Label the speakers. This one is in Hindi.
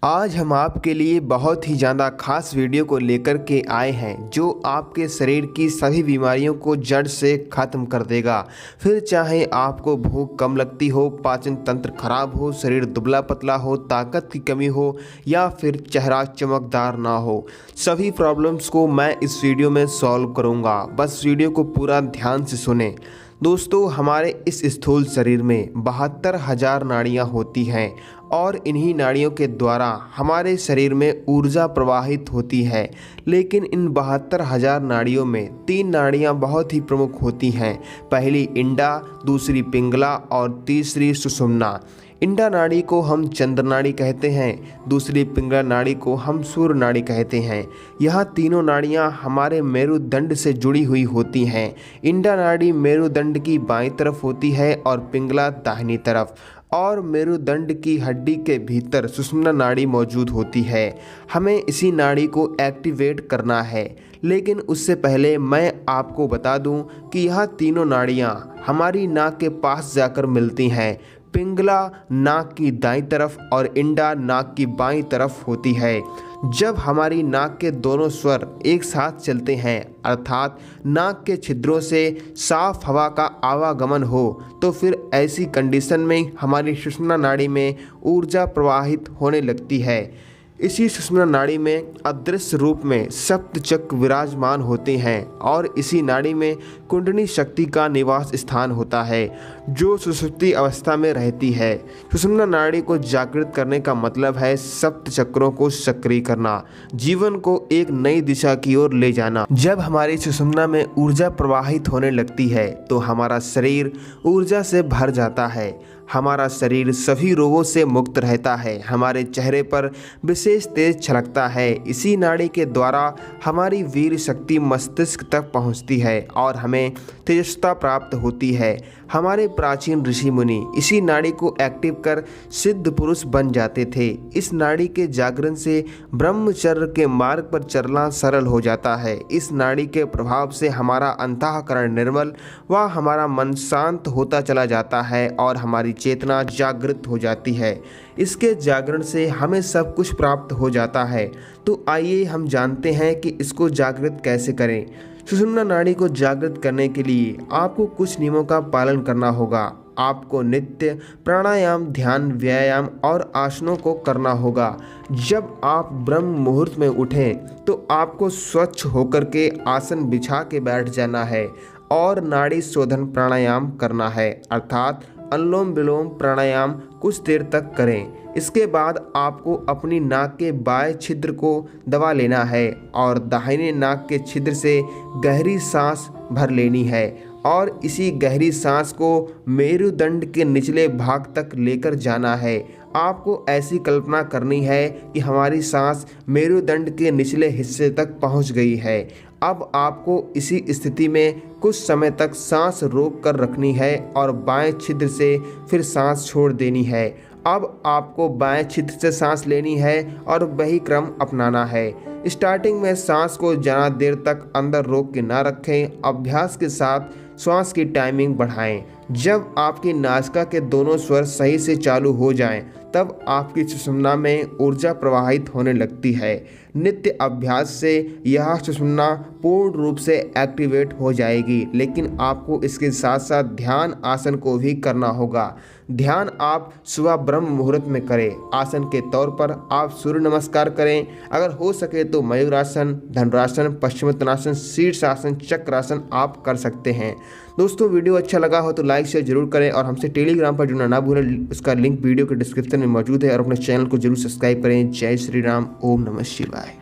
Speaker 1: आज हम आपके लिए बहुत ही ज़्यादा खास वीडियो को लेकर के आए हैं जो आपके शरीर की सभी बीमारियों को जड़ से ख़त्म कर देगा। फिर चाहे आपको भूख कम लगती हो, पाचन तंत्र खराब हो, शरीर दुबला पतला हो, ताकत की कमी हो या फिर चेहरा चमकदार ना हो, सभी प्रॉब्लम्स को मैं इस वीडियो में सॉल्व करूँगा। बस वीडियो को पूरा ध्यान से सुने। दोस्तों, हमारे इस स्थूल शरीर में 72,000 नाड़ियाँ होती हैं और इन्हीं नाड़ियों के द्वारा हमारे शरीर में ऊर्जा प्रवाहित होती है। लेकिन इन 72,000 नाड़ियों में 3 नाड़ियाँ बहुत ही प्रमुख होती हैं। पहली इंडा, दूसरी पिंगला और तीसरी सुषुम्ना। इंडा नाड़ी को हम चंद्र नाड़ी कहते हैं, दूसरी पिंगला नाड़ी को हम सूर्य नाड़ी कहते हैं। यह तीनों नाड़ियाँ हमारे मेरुदंड से जुड़ी हुई होती हैं। इंडा नाड़ी मेरुदंड की बाईं तरफ होती है और पिंगला दाहिनी तरफ, और मेरुदंड की हड्डी के भीतर सुषुम्ना नाड़ी मौजूद होती है। हमें इसी नाड़ी को एक्टिवेट करना है, लेकिन उससे पहले मैं आपको बता दूं कि यह तीनों नाड़ियां हमारी नाक के पास जाकर मिलती हैं। पिंगला नाक की दाईं तरफ और इंडा नाक की बाईं तरफ होती है। जब हमारी नाक के दोनों स्वर एक साथ चलते हैं, अर्थात नाक के छिद्रों से साफ हवा का आवागमन हो, तो फिर ऐसी कंडीशन में हमारी सुषुम्ना नाड़ी में ऊर्जा प्रवाहित होने लगती है। इसी सुषुम्ना नाड़ी में अदृश्य रूप में सप्त चक्र विराजमान होते हैं और इसी नाड़ी में कुंडली शक्ति का निवास स्थान होता है जो सुषुप्ति अवस्था में रहती है। सुषुम्ना नाड़ी को जागृत करने का मतलब है सप्त चक्रों को सक्रिय करना, जीवन को एक नई दिशा की ओर ले जाना। जब हमारी सुषुम्ना में ऊर्जा प्रवाहित होने लगती है तो हमारा शरीर ऊर्जा से भर जाता है। हमारा शरीर सभी रोगों से मुक्त रहता है। हमारे चेहरे पर विशेष तेज छलकता है। इसी नाड़ी के द्वारा हमारी वीर शक्ति मस्तिष्क तक पहुंचती है और हमें तेजस्विता प्राप्त होती है। हमारे प्राचीन ऋषि मुनि इसी नाड़ी को एक्टिव कर सिद्ध पुरुष बन जाते थे। इस नाड़ी के जागरण से ब्रह्मचर्य के मार्ग पर चलना सरल हो जाता है। इस नाड़ी के प्रभाव से हमारा अंतःकरण निर्मल व हमारा मन शांत होता चला जाता है और हमारी चेतना जागृत हो जाती है। इसके जागरण से हमें सब कुछ प्राप्त हो जाता है। तो आइए हम जानते हैं कि इसको जागृत कैसे करें। सुषुम्ना नाड़ी को जागृत करने के लिए आपको कुछ नियमों का पालन करना होगा। आपको नित्य प्राणायाम, ध्यान, व्यायाम और आसनों को करना होगा। जब आप ब्रह्म मुहूर्त में उठें तो आपको स्वच्छ होकर के आसन बिछा के बैठ जाना है और नाड़ी शोधन प्राणायाम करना है, अर्थात अनुलोम विलोम प्राणायाम कुछ देर तक करें। इसके बाद आपको अपनी नाक के बाएं छिद्र को दबा लेना है और दाहिने नाक के छिद्र से गहरी सांस भर लेनी है और इसी गहरी सांस को मेरुदंड के निचले भाग तक लेकर जाना है। आपको ऐसी कल्पना करनी है कि हमारी सांस मेरुदंड के निचले हिस्से तक पहुंच गई है। अब आपको इसी स्थिति में कुछ समय तक सांस रोक कर रखनी है और बाएं छिद्र से फिर सांस छोड़ देनी है। अब आपको बाएं छिद्र से सांस लेनी है और वही क्रम अपनाना है। स्टार्टिंग में सांस को ज़्यादा देर तक अंदर रोक के ना रखें। अभ्यास के साथ श्वास की टाइमिंग बढ़ाएं। जब आपकी नासिका के दोनों स्वर सही से चालू हो जाएं, तब आपकी सुषुम्ना में ऊर्जा प्रवाहित होने लगती है। नित्य अभ्यास से यह सुषुम्ना पूर्ण रूप से एक्टिवेट हो जाएगी, लेकिन आपको इसके साथ साथ ध्यान आसन को भी करना होगा। ध्यान आप सुबह ब्रह्म मुहूर्त में करें। आसन के तौर पर आप सूर्य नमस्कार करें। अगर हो सके तो मयूरासन, धनुरासन, पश्चिमोत्तानासन, शीर्षासन, चक्रासन आप कर सकते हैं। दोस्तों, वीडियो अच्छा लगा हो तो लाइक शेयर जरूर करें और हमसे टेलीग्राम पर जुड़ना ना भूलें। उसका लिंक वीडियो के डिस्क्रिप्शन में मौजूद है और अपने चैनल को जरूर सब्सक्राइब करें। जय श्री राम। ओम नमः शिवाय।